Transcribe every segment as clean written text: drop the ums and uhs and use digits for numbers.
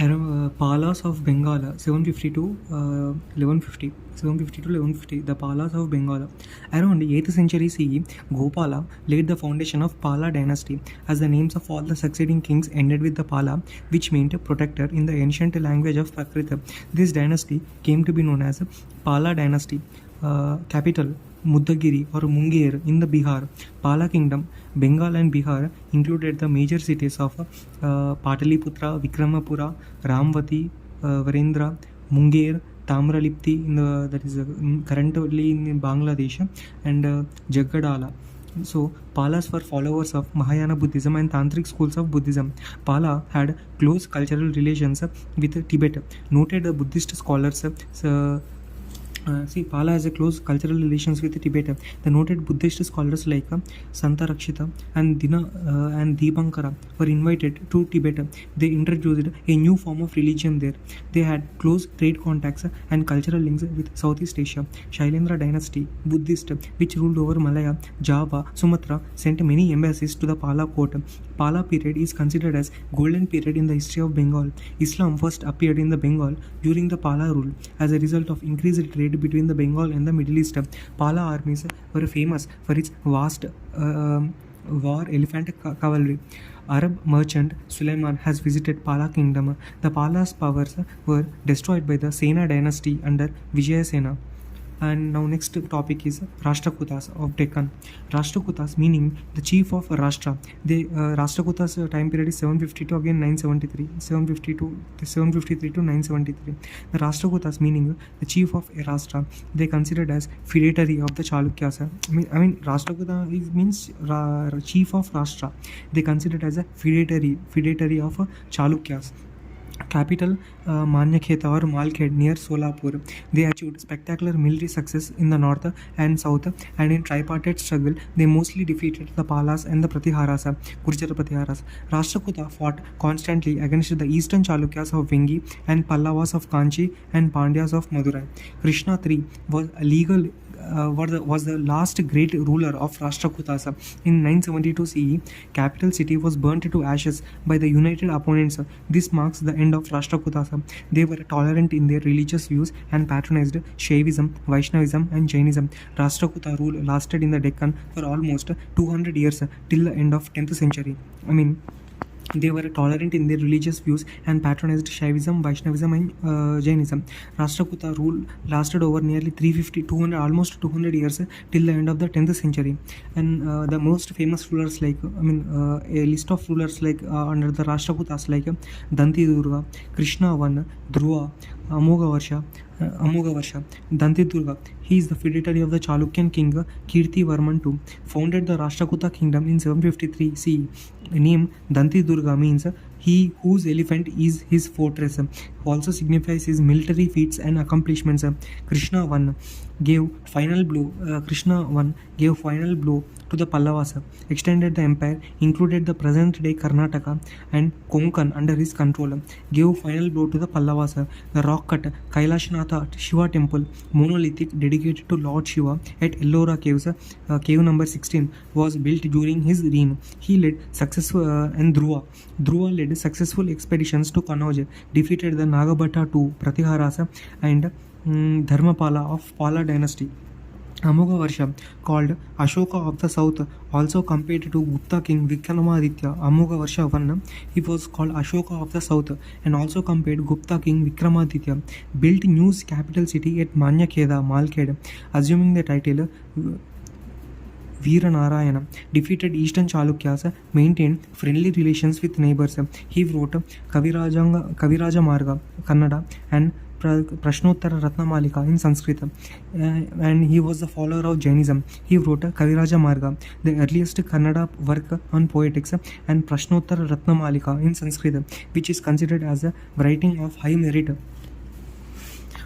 Palas of Bengal, 750 to 1150. 750 to 1150, the Palas of Bengal. Around 8th century CE, Gopala laid the foundation of Pala dynasty, as the names of all the succeeding kings ended with the Pala, which meant protector in the ancient language of Prakrit. This dynasty came to be known as Pala dynasty. Capital Muddagiri or Munger in the Bihar. Pala kingdom, Bengal and Bihar included the major cities of Pataliputra, Vikramapura, Ramvati, Varendra, Munger, Tamralipti that is currently in Bangladesh, and Jaggadala. So, Palas were followers of Mahayana Buddhism and Tantric schools of Buddhism. Pala had close cultural relations with Tibet. Noted Buddhist scholars Pala has a close cultural relations with Tibet. The noted Buddhist scholars like Santa Rakshita and Dipankara were invited to Tibet. They introduced a new form of religion there. They had close trade contacts and cultural links with Southeast Asia. Shailendra dynasty, Buddhist, which ruled over Malaya, Java, Sumatra, sent many embassies to the Pala court. Pala period is considered as golden period in the history of Bengal. Islam first appeared in the Bengal during the Pala rule. As a result of increased trade between the Bengal and the Middle East, Pala armies were famous for its vast war elephant cavalry. Arab merchant Suleiman has visited Pala kingdom. The Pala's powers were destroyed by the Sena dynasty under Vijayasena. And now next topic is Rashtrakutas of Deccan. Rashtrakutas meaning the chief of Rashtra. The Rashtrakutas time period is 750 to again 973. 753 to 973. The Rashtrakutas meaning the chief of a Rashtra. They considered as feudatory of the Chalukyas. I mean Rashtrakuta means chief of Rashtra. They considered as a feudatory of Chalukyas. Capital Manyakheta or Malkhed near Solapur. They achieved spectacular military success in the north and south, and in tripartite struggle they mostly defeated the Palas and the Pratiharas, Gurjara Pratiharas. Rashtrakuta fought constantly against the eastern Chalukyas of Vengi and Pallavas of Kanchi and Pandyas of Madurai. Krishna III was the last great ruler of Rashtrakutas. In 972 CE, capital city was burnt to ashes by the united opponents. This marks the end of Rashtrakutas. They were tolerant in their religious views and patronized Shaivism, Vaishnavism and Jainism. Rashtrakuta rule lasted in the Deccan for almost 200 years till the end of 10th century. They were tolerant in their religious views and patronized Shaivism, Vaishnavism and Jainism. Rashtrakuta rule lasted over nearly almost 200 years till the end of the 10th century. And the most famous rulers a list of rulers under the Rashtrakutas like Danti Durga, Krishna I, Dhruva, Amogha Varsha, Danti Durga. He is the feudatory of the Chalukyan king Kirti Varman II. Founded the Rashtrakuta kingdom in 753 CE. Name Danti Durga means he whose elephant is his fortress. Also signifies his military feats and accomplishments. Krishna I gave final blow to the Pallavas, extended the empire, included the present-day Karnataka and Konkan under his control, gave final blow to the Pallavas. The rock-cut Kailashanatha Shiva temple, monolithic dedicated to Lord Shiva at Ellora Caves, cave number 16, was built during his reign. He led successful and Dhruva led successful expeditions to Kannauj, defeated the Nagabhatta II, Pratiharas and Dharmapala of Pala dynasty. Amogha Varsha, called Ashoka of the South, also compared to Gupta king Vikramaditya. Amogha Varsha I, he was called Ashoka of the South, and also compared Gupta king Vikramaditya. Built new capital city at Manyakheda, Malkhed, assuming the title Veeranarayana. Defeated eastern Chalukyas, maintained friendly relations with neighbors. He wrote Kaviraja Marga, Kannada, and Prashnottara Ratnamalika in Sanskrit, and he was the follower of Jainism. He wrote Kaviraja Marga, the earliest Kannada work on poetics, and Prashnottara Ratnamalika in Sanskrit, which is considered as a writing of high merit.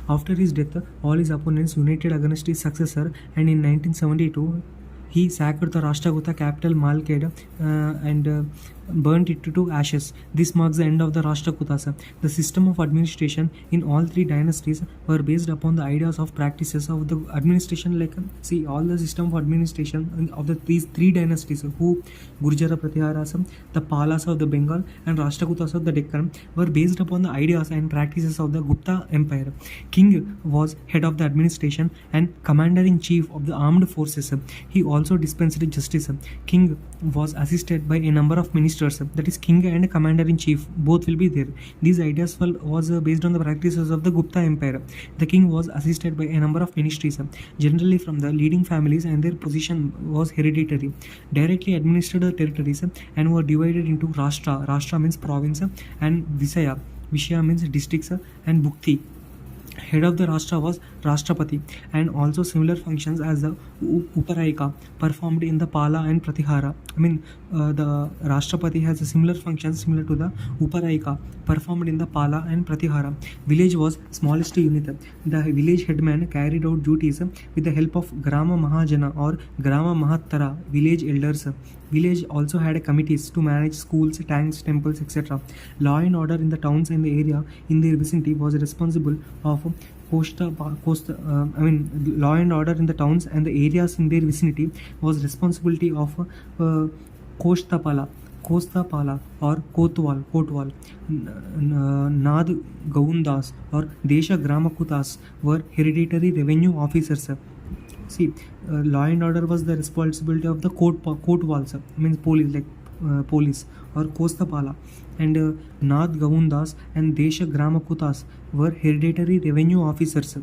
After his death, all his opponents united against his successor, and in 1972 he sacked the Rashtrakuta capital Malkhed and burnt it to ashes. This marks the end of the Rashtrakutas. The system of administration in all three dynasties were based upon the ideas of practices of the administration. Like see, all the system of administration of these three dynasties, who Gurjara Pratiharas, the Palas of the Bengal, and Rashtrakutas of the Deccan, were based upon the ideas and practices of the Gupta Empire. King was head of the administration and commander-in-chief of the armed forces. He also dispensed justice. King was assisted by a number of ministers, that is king and commander-in-chief both will be there. These ideas was based on the practices of the Gupta Empire. The king was assisted by a number of ministries, generally from the leading families, and their position was hereditary. Directly administered the territories and were divided into Rashtra. Rashtra means province, and Visaya. Vishaya means districts, and Bhukti. Head of the Rashtra was Rashtrapati, and also similar functions as the Uparaika performed in the Pala and Pratihara. The Rashtrapati has a similar functions similar to the Uparaika performed in the Pala and Pratihara. Village was smallest unit. The village headman carried out duties with the help of Grama Mahajana or Grama Mahattara, village elders. Village also had committees to manage schools, tanks, temples, etc. Law and order in the towns and the area in their vicinity was responsible of law and order in the towns and the areas in their vicinity was responsibility of Koshtapala or Kotwal. Nad Gaundas or Desha Gramakutas were hereditary revenue officers. See, law and order was the responsibility of the Kotwals, means police, like police or Kostapala, and Nad Gaundas and Desha Gramakutas were hereditary revenue officers.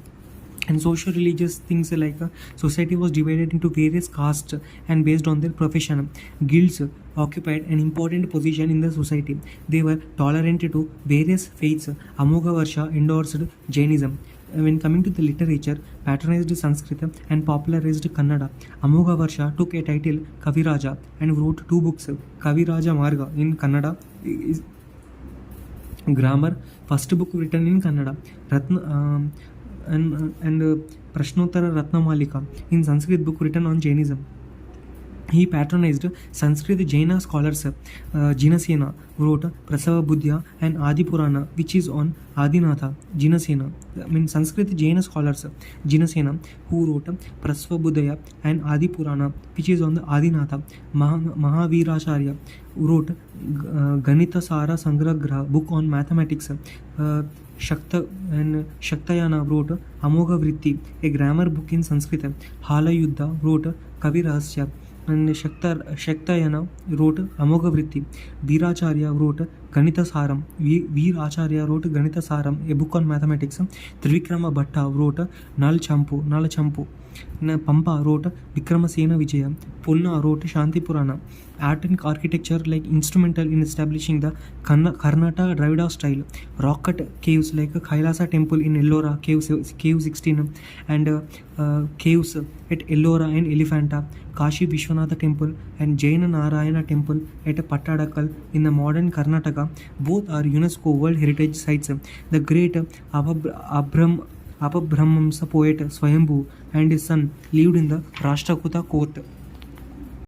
And social religious things like society was divided into various castes and based on their profession. Guilds occupied an important position in the society. They were tolerant to various faiths. Amogavarsha endorsed Jainism. When coming to the literature, patronized Sanskrit and popularized Kannada. Amogavarsha took a title Kaviraja and wrote 2 books. Kaviraja Marga in Kannada is grammar, first book written in Kannada. And Prashnottara Ratnamalika in Sanskrit book written on Jainism. He patronized Sanskrit Jaina scholars. Jinasena wrote Prasava Buddhya and Adi Purana, which is on Adinatha. Jinasena, Sanskrit Jaina scholars, Jinasena, who wrote Prasava Buddhya and Adi Purana, which is on the Adinatha. Mahaviracharya wrote Ganita Sara Sangragraha, book on mathematics. Shaktayana wrote Amogha Vritti, a grammar book in Sanskrit. Halayuddha wrote Kavi Rahasya, and Shaktayana wrote Amogha Vritti. Viracharya wrote Ganita Saram. Viracharya wrote Ganita Saram, a book on mathematics. Trivikrama Bhatta wrote Nala Champu. Pampa wrote Vikramasena Vijaya. Ponna wrote Shanti Purana. Art and architecture like instrumental in establishing the Karnataka Dravida style. Rock cut caves like Kailasa temple in Ellora, cave 16, and caves at Ellora and Elephanta, Kashi Vishwanatha temple and Jaina Narayana temple at Pattadakal in the modern Karnataka. Both are UNESCO World Heritage Sites. The great Apabhramamsa poet Swayambhu and his son lived in the Rashtrakuta court.